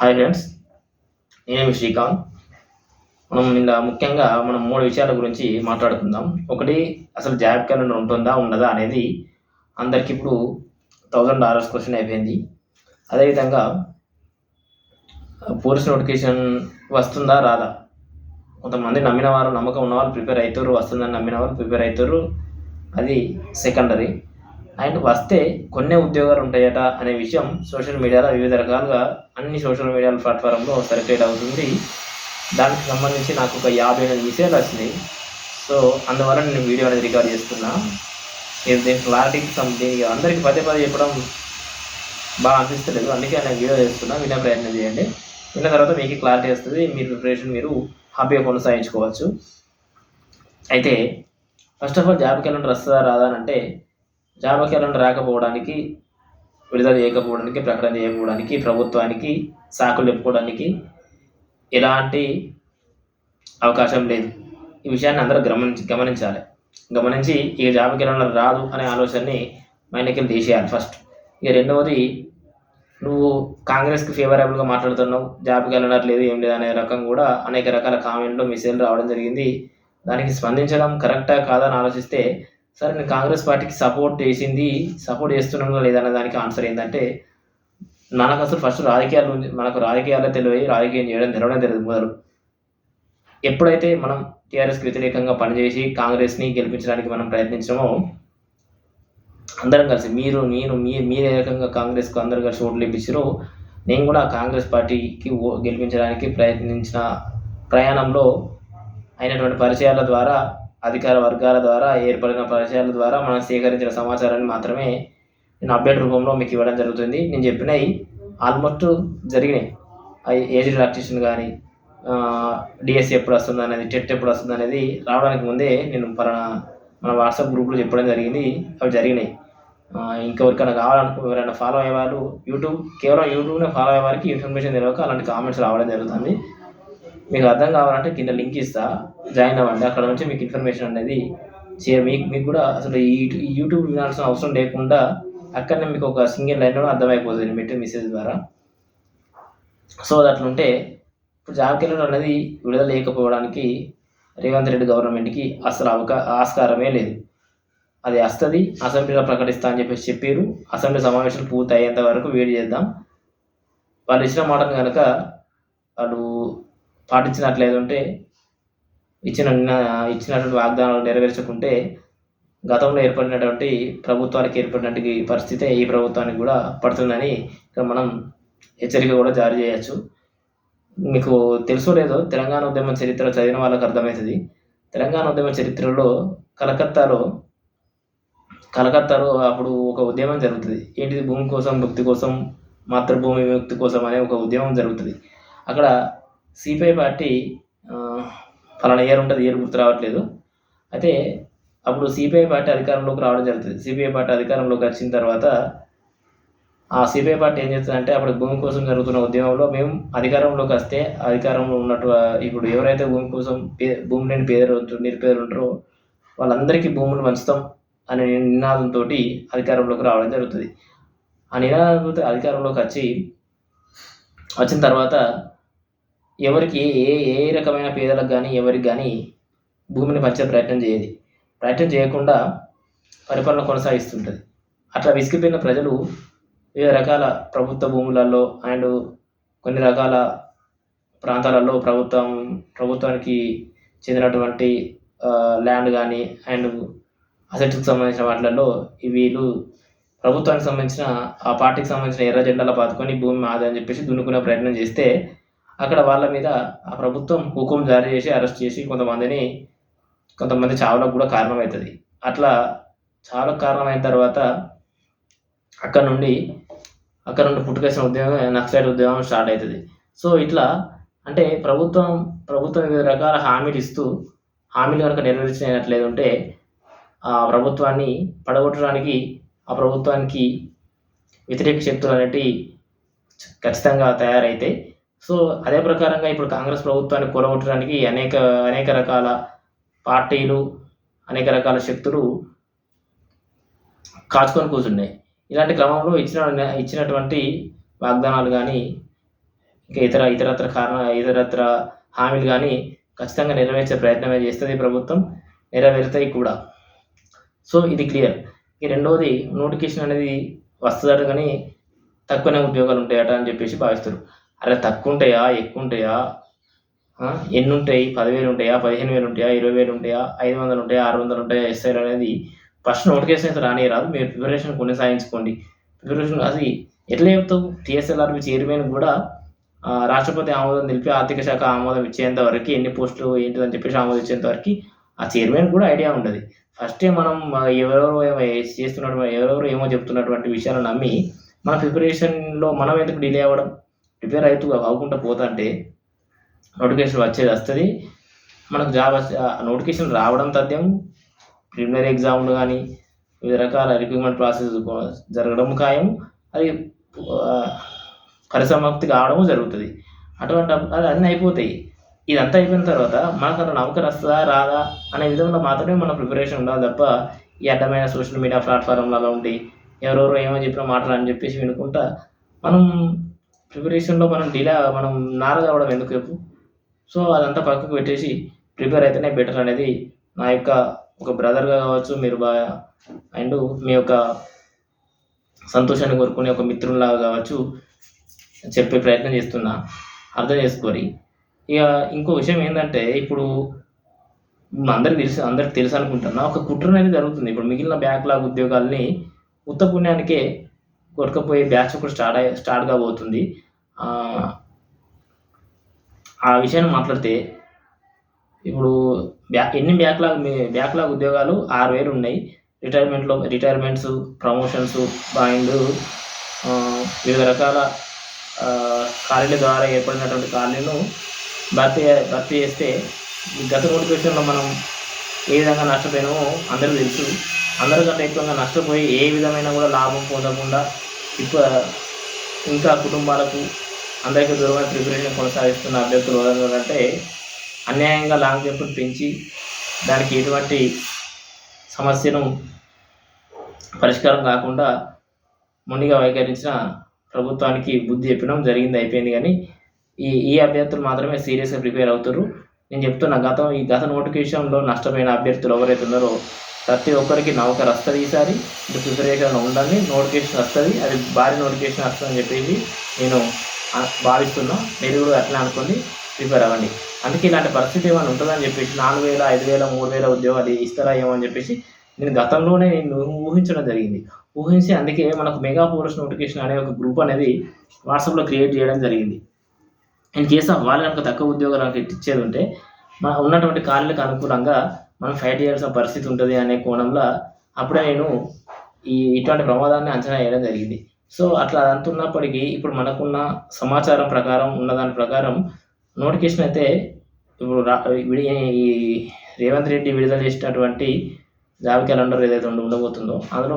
Hi friends, నేనేమి శ్రీకాంత్. నిన్న ముఖ్యంగా మనం 3 విషయాల గురించి మాట్లాడుకుందాం. ఒకటి, అసలు జాబ్ క్యాలెండర్ ఉంటుందా? ఉండదా? అనేది అందరికి ఇప్పుడు $1000 క్వశ్చన్ అయిపోయింది. అదేవిధంగా పోలీస్ నోటిఫికేషన్ వస్తుందా? రాదా? కొంతమంది నమ్మిన వారు, నమ్మకం ఉన్నవాళ్ళు ప్రిపేర్ అవుతారు, వస్తుందని నమ్మిన వాళ్ళు ప్రిపేర్ అవుతారు, అది సెకండరీ. అండ్ వస్తే కొన్నే ఉద్యోగాలు ఉంటాయట అనే విషయం సోషల్ మీడియాలో వివిధ రకాలుగా అన్ని సోషల్ మీడియా ప్లాట్ఫామ్లో సర్క్యులేట్ అవుతుంది. దానికి సంబంధించి నాకు ఒక 58 విషయాలు వచ్చినాయి. సో అందువల్ల నేను వీడియో అనేది రికార్డ్ చేస్తున్నా. మీరు దీని క్లారిటీకి దీనికి అందరికీ పదే చెప్పడం బాగా అనిపిస్తలేదు, అందుకే నేను వీడియో చేస్తున్నా. వినే ప్రయత్నం చేయండి. విన్న తర్వాత మీకు క్లారిటీ వస్తుంది. మీ ప్రిపరేషన్ మీరు హ్యాపీగా కొనసాగించుకోవచ్చు. అయితే first of all job calendar వస్తుందా రాదా అంటే, జాబ్ క్యాలెండర్ రాకపోవడానికి, విడుదల చేయకపోవడానికి, ప్రకటన చేయకపోవడానికి, ప్రభుత్వానికి సాకులు చెప్పుకోవడానికి ఎలాంటి అవకాశం లేదు. ఈ విషయాన్ని అందరూ గమనించి ఇక జాబ్ క్యాలెండర్ రాదు అనే ఆలోచనని మైండ్కి తీసేయాలి ఫస్ట్. ఇక రెండవది, నువ్వు కాంగ్రెస్కి ఫేవరబుల్గా మాట్లాడుతున్నావు, జాబ్ క్యాలెండర్ లేదు ఏం లేదు అనే రకం కూడా అనేక రకాల కామెంట్లు, మెసేజ్లు రావడం జరిగింది. దానికి స్పందించడం కరెక్టా కాదా అని ఆలోచిస్తే, సరే నేను కాంగ్రెస్ పార్టీకి సపోర్ట్ చేస్తున్నాను లేదనే దానికి ఆన్సర్ ఏంటంటే, మనకు అసలు ఫస్ట్ మనకు రాజకీయాలే తెలివి, రాజకీయం తెలవడం తెలియదు మొదలు. ఎప్పుడైతే మనం టీఆర్ఎస్కి వ్యతిరేకంగా పనిచేసి కాంగ్రెస్ని గెలిపించడానికి మనం ప్రయత్నించామో, అందరం కలిసి మీరు ఏ రకంగా కాంగ్రెస్కు అందరూ కలిసి ఓట్లు ఇప్పించారో, నేను కూడా కాంగ్రెస్ పార్టీకి గెలిపించడానికి ప్రయత్నించిన ప్రయాణంలో అయినటువంటి పరిచయాల ద్వారా, అధికార వర్గాల ద్వారా ఏర్పడిన పరిచయాల ద్వారా మనం సేకరించిన సమాచారాన్ని మాత్రమే నేను అప్డేట్ రూపంలో మీకు ఇవ్వడం జరుగుతుంది. నేను చెప్పినవి ఆల్మోస్ట్ జరిగినాయి. ఏజ్ రిలాక్సేషన్ కానీ, డిఎస్సి ఎప్పుడు వస్తుంది అనేది, టెట్ ఎప్పుడు వస్తుంది అనేది రావడానికి ముందే నేను మన వాట్సాప్ గ్రూప్లో చెప్పడం జరిగింది. అవి జరిగినాయి. ఇంకెవరికైనా కావాలనుకో, ఎవరైనా ఫాలో అయ్యేవాళ్ళు, కేవలం యూట్యూబ్నే ఫాలో అయ్యే వారికి ఇన్ఫర్మేషన్ తెలియక అలాంటి కామెంట్స్ రావడం జరుగుతుంది. మీకు అర్థం కావాలంటే కింద లింక్ ఇస్తా, జాయిన్ అవ్వండి. అక్కడ నుంచి మీకు ఇన్ఫర్మేషన్ అనేది మీకు కూడా అసలు ఈ యూట్యూబ్ వినాల్సిన అవసరం లేకుండా అక్కడనే మీకు ఒక సింగిల్ లైన్లో అర్థమైపోతుంది పెట్టే మెసేజ్ ద్వారా. సో అది అట్లుంటే, ఇప్పుడు జాబ్ క్యాలెండర్ అనేది విడుదల లేకపోవడానికి రేవంత్ రెడ్డి గవర్నమెంట్కి అసలు ఆస్కారమే లేదు. అది వస్తుంది, అసెంబ్లీలో ప్రకటిస్తా అని చెప్పారు. అసెంబ్లీ సమావేశాలు పూర్తి అయ్యేంత వరకు వెయిట్ చేద్దాం. వాళ్ళు ఇచ్చిన మాటను కనుక వాళ్ళు పాటించినట్లేదంటే, ఇచ్చినటువంటి వాగ్దానాలు నెరవేర్చకుంటే, గతంలో ఏర్పడినటువంటి ప్రభుత్వానికి ఏర్పడినటువంటి పరిస్థితే ఈ ప్రభుత్వానికి కూడా పడుతుందని ఇక్కడ మనం హెచ్చరిక కూడా జారీ చేయొచ్చు. మీకు తెలుసో లేదో, తెలంగాణ ఉద్యమ చరిత్ర చదివిన వాళ్ళకి అర్థమవుతుంది. తెలంగాణ ఉద్యమ చరిత్రలో కలకత్తాలో అప్పుడు ఒక ఉద్యమం జరుగుతుంది. ఏంటిది? భూమి కోసం, భక్తి కోసం, మాతృభూమి విముక్తి కోసం అనే ఒక ఉద్యమం జరుగుతుంది. అక్కడ సిపిఐ పార్టీ, ఫలానా ఇయర్ ఉంటుంది, ఇయర్ గుర్తు రావట్లేదు. అయితే అప్పుడు సిపిఐ పార్టీ అధికారంలోకి రావడం జరుగుతుంది. సిపిఐ పార్టీ అధికారంలోకి వచ్చిన తర్వాత ఆ సిపిఐ పార్టీ ఏం చేస్తుందంటే, అప్పుడు భూమి కోసం జరుగుతున్న ఉద్యమంలో మేము అధికారంలోకి వస్తే, అధికారంలో ఉన్నట్టు ఇప్పుడు ఎవరైతే భూమి కోసం భూమి లేని నిరుపేదలు ఉంటారో వాళ్ళందరికీ భూములు పంచుతాం అనే నినాదంతో అధికారంలోకి రావడం జరుగుతుంది. ఆ నినాదంతో అధికారంలోకి వచ్చిన తర్వాత ఎవరికి ఏ రకమైన పేదలకు కానీ ఎవరికి కానీ భూమిని పంచే ప్రయత్నం చేయకుండా పరిపాలన కొనసాగిస్తుంటుంది. అట్లా విసిగిపోయిన ప్రజలు వివిధ రకాల ప్రభుత్వ భూములలో అండ్ కొన్ని రకాల ప్రాంతాలలో ప్రభుత్వానికి చెందినటువంటి ల్యాండ్ కానీ అండ్ అసెట్స్కి సంబంధించిన వాటిలలో వీళ్ళు ప్రభుత్వానికి సంబంధించిన, ఆ పార్టీకి సంబంధించిన ఎర్ర జెండాలు పాతుకొని భూమి ఆదని చెప్పేసి దున్నుకునే ప్రయత్నం చేస్తే, అక్కడ వాళ్ళ మీద ఆ ప్రభుత్వం హుకుం జారీ చేసి అరెస్ట్ చేసి కొంతమంది చావులకు కూడా కారణమవుతుంది. అట్లా చావులకు కారణమైన తర్వాత అక్కడ నుండి పుట్టుకేసిన ఉద్యమం నక్సలైట్ ఉద్యమం స్టార్ట్ అవుతుంది. సో ఇట్లా అంటే ప్రభుత్వం వివిధ రకాల హామీలు కనుక నెరవేర్చినట్లేదంటే, ఆ ప్రభుత్వాన్ని పడగొట్టడానికి, ఆ ప్రభుత్వానికి వ్యతిరేక శక్తులు అనేటివి ఖచ్చితంగా తయారైతాయి. సో అదే ప్రకారంగా ఇప్పుడు కాంగ్రెస్ ప్రభుత్వాన్ని కూలగొట్టడానికి అనేక రకాల పార్టీలు, అనేక రకాల శక్తులు కాచుకొని కూర్చున్నాయి. ఇలాంటి క్రమంలో ఇచ్చినటువంటి వాగ్దానాలు కానీ, ఇంకా ఇతరత్ర హామీలు కానీ ఖచ్చితంగా నెరవేర్చే ప్రయత్నమే చేస్తుంది ప్రభుత్వం, నెరవేరుతాయి కూడా. సో ఇది క్లియర్. ఈ రెండవది, నోటిఫికేషన్ అనేది వస్తుందట కానీ తక్కువనే ఉద్యోగాలు ఉంటాయట అని చెప్పేసి భావిస్తారు. అరే తక్కువ ఉంటాయా, ఎక్కువ ఉంటాయా, ఎన్ని ఉంటాయి, 10,000 ఉంటాయా, 15,000 ఉంటాయా, 20,000 ఉంటాయా, 500 ఉంటాయా, 600 ఉంటాయా ఎస్ఐలు అనేది ఫస్ట్ నోటిఫికేషన్ అయితే రాదు. మీరు ప్రిపరేషన్ కొనసాగించుకోండి. ప్రిపరేషన్ అది ఎట్లా చెప్తావు? టీఎస్ఎల్ఆర్బి చైర్మన్ కూడా రాష్ట్రపతి ఆమోదం తెలిపి ఆర్థిక శాఖ ఆమోదం ఇచ్చేంత వరకు ఎన్ని పోస్టులు ఏంటిదని చెప్పేసి ఆమోదించేంత వరకు ఆ చైర్మన్ కూడా ఐడియా ఉంటుంది. ఫస్టే మనం ఎవరెవరు ఏమో చెప్తున్నటువంటి విషయాలను నమ్మి మన ప్రిపరేషన్లో మనం ఎందుకు డిలే అవ్వడం? ప్రిపేర్ అవ్వకుండా పోతుంటే నోటిఫికేషన్ వచ్చేది వస్తుంది, మనకు జాబ్ నోటిఫికేషన్ రావడం తథ్యం, ప్రిలిమినరీ ఎగ్జామ్లు కానీ వివిధ రకాల రిక్రూట్మెంట్ ప్రాసెస్ జరగడం ఖాయం, అది పరిసమాప్తి కావడము జరుగుతుంది. అటువంటి అది అన్నీ అయిపోతాయి. ఇదంతా అయిపోయిన తర్వాత మనకు అలా నౌకరు వస్తుందా రాదా అనే విధంగా మాత్రమే మన ప్రిపరేషన్ ఉండాలి తప్ప ఈ అడ్డమైన సోషల్ మీడియా ప్లాట్ఫామ్లలో ఉండి ఎవరెవరో ఏమో చెప్పిన మాటలు అని చెప్పేసి వినుకుంటా మనం ప్రిపరేషన్లో మనం నారద అవ్వడం ఎందుకు చెప్పు? సో అదంతా పక్కకు పెట్టేసి ప్రిపేర్ అయితేనే బెటర్ అనేది నా యొక్క ఒక బ్రదర్గా కావచ్చు, మీరు బాగా అండ్ మీ యొక్క సంతోషాన్ని కోరుకునే ఒక మిత్రుల్లాగా కావచ్చు చెప్పే ప్రయత్నం చేస్తున్నా, అర్థం చేసుకోరి. ఇక ఇంకో విషయం ఏంటంటే, ఇప్పుడు అందరికి తెలుసు అనుకుంటున్నా, ఒక కుట్ర అనేది జరుగుతుంది. ఇప్పుడు మిగిలిన బ్యాక్లాగ్ ఉద్యోగాల్ని ఉత్త పుణ్యానికే కొట్టుకపోయే బ్యాచ్ ఒకటి స్టార్ట్ కాబోతుంది. ఆ విషయాన్ని మాట్లాడితే ఇప్పుడు ఎన్ని బ్యాక్లాగ్ ఉద్యోగాలు 6,000 ఉన్నాయి. రిటైర్మెంట్స్, ప్రమోషన్స్ అండ్ వివిధ రకాల ఖాళీల ద్వారా ఏర్పడినటువంటి ఖాళీలను భర్తీ చేస్తే గత నోటిఫికేషన్లో మనం ఏ విధంగా నష్టపోయినామో అందరికీ తెలుసు. అందరికంటే ఎక్కువగా నష్టపోయి ఏ విధమైన కూడా లాభం పొందకుండా ఇంకా కుటుంబాలకు అందరికీ దూరమైన ప్రిపరేషన్ కొనసాగిస్తున్న అభ్యర్థులు ఎవరంటే అన్యాయంగా లాంగ్ జంప్ను పెంచి దానికి ఎటువంటి సమస్యను పరిష్కారం కాకుండా మొండిగా వైఖరించిన ప్రభుత్వానికి బుద్ధి చెప్పడం అయిపోయింది. కానీ ఈ అభ్యర్థులు మాత్రమే సీరియస్గా ప్రిపేర్ అవుతారు. నేను చెప్తున్నా, గత నోటిఫికేషన్లో నష్టపోయిన అభ్యర్థులు ఎవరైతే ఉన్నారో ప్రతి ఒక్కరికి నౌకరు వస్తుంది. ఈసారి ప్రిపరేషన్ ఉండాలి, నోటిఫికేషన్ వస్తుంది, అది భారీ నోటిఫికేషన్ వస్తుందని చెప్పేసి నేను భావిస్తున్నా. మీరు కూడా అట్లా అనుకోండి, ప్రిపేర్ అవ్వండి. అందుకే ఇలాంటి పరిస్థితి ఏమైనా ఉంటుందని చెప్పేసి 4,000, 5,000, 3,000 ఉద్యోగాలు ఇస్తారా ఏమో అని చెప్పేసి నేను గతంలోనే ఊహించడం జరిగింది. ఊహించి అందుకే మనకు మెగా పోస్ట్ నోటిఫికేషన్ అనే ఒక గ్రూప్ అనేది వాట్సాప్లో క్రియేట్ చేయడం జరిగింది. ఇన్ కేస్ ఆఫ్ వాళ్ళు కనుక తక్కువ ఉద్యోగాలకు ఇచ్చేది ఉంటే మన ఉన్నటువంటి ఖాళీలకు అనుకూలంగా మనం ఫైట్ చేయాల్సిన పరిస్థితి ఉంటుంది అనే కోణంలో అప్పుడే నేను ఇటువంటి ప్రమాదాన్ని అంచనా వేయడం జరిగింది. సో అట్లా అంటున్నప్పటికీ ఇప్పుడు మనకున్న సమాచారం ప్రకారం ఉన్నదాని ప్రకారం నోటిఫికేషన్ అయితే ఇప్పుడు ఈ రేవంత్ రెడ్డి విడుదల చేసినటువంటి జాబ్ క్యాలెండర్ ఏదైతే ఉండబోతుందో అందులో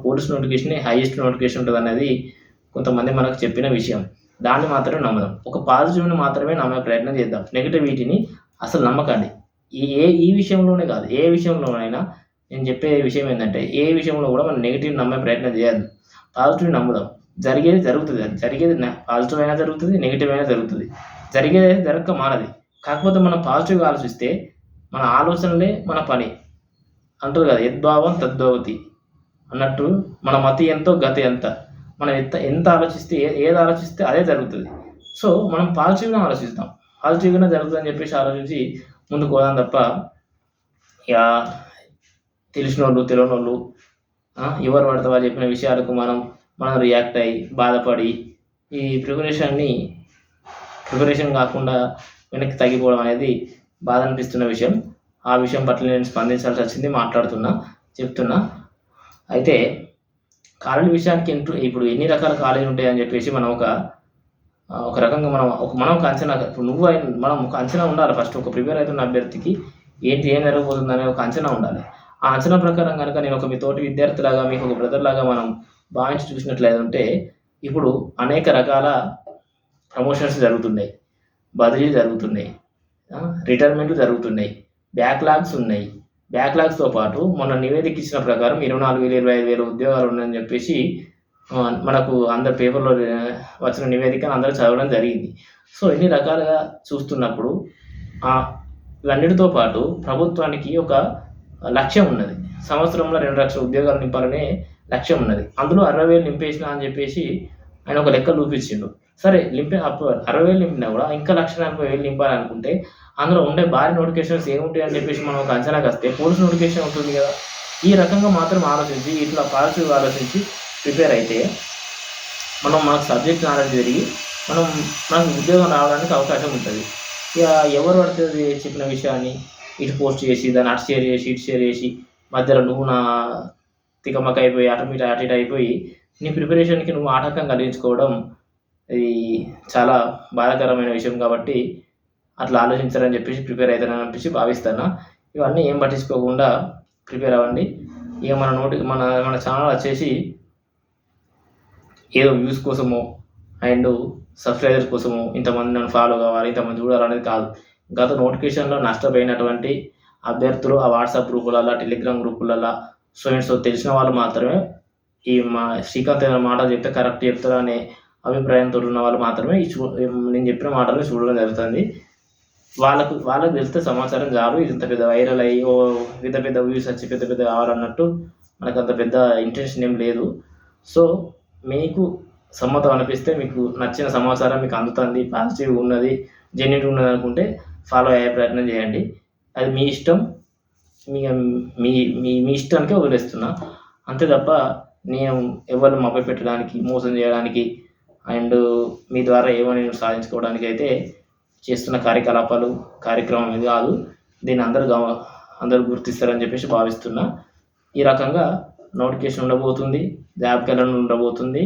పోలీస్ నోటిఫికేషన్ హైయెస్ట్ నోటిఫికేషన్ ఉంటుంది అనేది కొంతమంది మనకు చెప్పిన విషయం. దాన్ని మాత్రమే నమ్మదాం. ఒక పాజిటివ్ని మాత్రమే నమ్మే ప్రయత్నం చేద్దాం. నెగిటివిటీని అసలు నమ్మకండి. ఈ విషయంలోనే కాదు, ఏ విషయంలోనైనా నేను చెప్పే విషయం ఏంటంటే, ఏ విషయంలో కూడా మనం నెగిటివ్ నమ్మే ప్రయత్నం చేయద్దు. పాజిటివ్ నమ్ముదాం. జరిగేది జరుగుతుంది. జరిగేది పాజిటివ్ అయినా జరుగుతుంది, నెగిటివ్ అయినా జరుగుతుంది. జరిగేది జరగక మానది. కాకపోతే మనం పాజిటివ్గా ఆలోచిస్తే మన ఆలోచనలే మన పని అంటారు కదా, యద్భావం తద్భవతి అన్నట్టు మన మతి ఎంతో గతి ఎంత, మనం ఎంత ఆలోచిస్తే ఏది ఆలోచిస్తే అదే జరుగుతుంది. సో మనం పాజిటివ్గా ఆలోచిస్తాం, పాజిటివ్గానే జరుగుతుందని చెప్పేసి ఆలోచించి ముందుకు పోదాం తప్ప ఇక తెలిసిన వాళ్ళు తెలియని వాళ్ళు ఎవరు పడితే వాళ్ళు చెప్పిన విషయాలకు మనం రియాక్ట్ అయ్యి బాధపడి ఈ ప్రిపరేషన్ కాకుండా వెనక్కి తగ్గిపోవడం అనేది బాధ అనిపిస్తున్న విషయం. ఆ విషయం పట్ల నేను స్పందించాల్సి వచ్చింది, చెప్తున్నా. అయితే కాలేజీ విషయానికి ఇప్పుడు ఎన్ని రకాల కాలేజీలు ఉంటాయని చెప్పేసి మనం ఒక రకంగా మనం ఒక అంచనా, ఇప్పుడు మనం ఒక అంచనా ఉండాలి. ఫస్ట్ ఒక ప్రిపేర్ అవుతున్న అభ్యర్థికి ఏం జరగబోతుంది అనే ఒక అంచనా ఉండాలి. ఆ అంచనా ప్రకారం కనుక నేను మీ తోటి విద్యార్థిలాగా, మీకు ఒక బ్రదర్ లాగా మనం భావించి చూసినట్లయితే ఇప్పుడు అనేక రకాల ప్రమోషన్స్ జరుగుతున్నాయి, బదిలీలు జరుగుతున్నాయి, రిటైర్మెంట్లు జరుగుతున్నాయి, బ్యాక్లాగ్స్ ఉన్నాయి. బ్యాక్లాగ్స్తో పాటు మొన్న నివేదిక ఇచ్చిన ప్రకారం 24,000, 25,000 ఉద్యోగాలు ఉన్నాయని చెప్పేసి మనకు అందరు పేపర్‌లో వచ్చిన నివేదికను అందరూ చదవడం జరిగింది. సో, ఇన్ని రకాలుగా చూస్తున్నప్పుడు ఇవన్నిటితో పాటు ప్రభుత్వానికి ఒక లక్ష్యం ఉన్నది. సంవత్సరంలో 2,00,000 ఉద్యోగాలు నింపాలనే లక్ష్యం ఉన్నది. అందులో 60,000 నింపేసినా అని చెప్పేసి ఆయన ఒక లెక్క చూపించిండు. సరే 60,000 నింపినా కూడా ఇంకా 1,40,000 నింపాలనుకుంటే అందులో ఉండే భారీ నోటిఫికేషన్స్ ఏముంటాయి అని చెప్పేసి మనం ఒక అంచనాకొస్తే పోలీస్ నోటిఫికేషన్ ఉంటుంది కదా! ఈ రకంగా మాత్రం ఆలోచించి ఇట్లా పాజిటివ్‌గా ఆలోచించి ప్రిపేర్ అయితే మనకు సబ్జెక్ట్ నాలెడ్జ్ పెరిగి మనకు ఉద్యోగం రావడానికి అవకాశం ఉంటది. ఇక ఎవరు పడితే అది చెప్పిన విషయాన్ని ఇటు పోస్ట్ చేసి, దాన్ని అటు షేర్ చేసి, ఇటు షేర్ చేసి మధ్యలో నువ్వు తికమక అయిపోయి అటు ఇటు అయిపోయి నీ ప్రిపరేషన్‌కి నువ్వు ఆటంకం కలిగించుకోవడం ఇది చాలా బాధాకరమైన విషయం కాబట్టి అట్లా ఆలోచించరని చెప్పేసి ప్రిపేర్ అయితారని చెప్పేసి భావిస్తున్నా. ఇవన్నీ ఏం పట్టించుకోకుండా ప్రిపేర్ అవ్వండి. ఇక మన ఛానల్ వచ్చేసి ఏదో వ్యూస్ కోసమో అండ్ సబ్స్క్రైబర్స్ కోసమో ఇంతమంది నన్ను ఫాలో కావాలి, ఇంతమంది చూడాలనేది కాదు. గత నోటిఫికేషన్‌లో నష్టపోయినటువంటి అభ్యర్థులు ఆ వాట్సాప్ గ్రూపులల్లా, టెలిగ్రామ్ గ్రూపులల్లా సో అండ్ సో తెలిసిన వాళ్ళు మాత్రమే ఈ శ్రీకాంత్ ఏదైనా మాటలు చెప్తే కరెక్ట్ చెప్తారు అనే అభిప్రాయంతో ఉన్న వాళ్ళు మాత్రమే నేను చెప్పిన మాటలను చూడడం జరుగుతుంది. వాళ్ళకి తెలిస్తే సమాచారం చాలు. ఇది ఇంత పెద్ద వైరల్ అయ్యి పెద్ద వ్యూస్ వచ్చి పెద్ద కావాలన్నట్టు మనకంత పెద్ద ఇంటెన్షన్ ఏం లేదు. సో మీకు సమ్మతం అనిపిస్తే మీకు నచ్చిన సమాచారం మీకు అందుతుంది, పాజిటివ్‌గా ఉన్నది, జెన్యూన్‌గా ఉన్నది అనుకుంటే ఫాలో అయ్యే ప్రయత్నం చేయండి. అది మీ ఇష్టం. మీ మీ మీ మీ ఇష్టానికే వదిలేస్తున్నా. అంతే తప్ప నేను ఎవరిని మభ్యపెట్టడానికి, మోసం చేయడానికి అండ్ మీ ద్వారా ఏమో నేను సాధించుకోవడానికి అయితే చేస్తున్న కార్యక్రమం ఇది కాదు. దీన్ని అందరూ గుర్తిస్తారని చెప్పేసి భావిస్తున్నా. ఈ రకంగా నోటిఫికేషన్ ఉండబోతుంది, జాబ్ క్యాలెండర్ ఉండబోతుంది.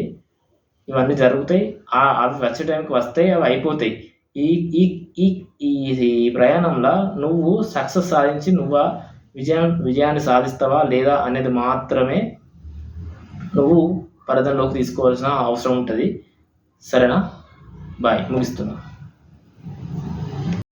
ఇవన్నీ జరుగుతాయి. అవి వచ్చే టైంకి వస్తాయి, అవి అయిపోతాయి. ఈ ప్రయాణంలో నువ్వు సక్సెస్ సాధించి విజయాన్ని సాధిస్తావా లేదా అనేది మాత్రమే నువ్వు పరిగణలోకి తీసుకోవాల్సిన అవసరం ఉంటుంది. సరేనా? బాయ్. ముగిస్తున్నా.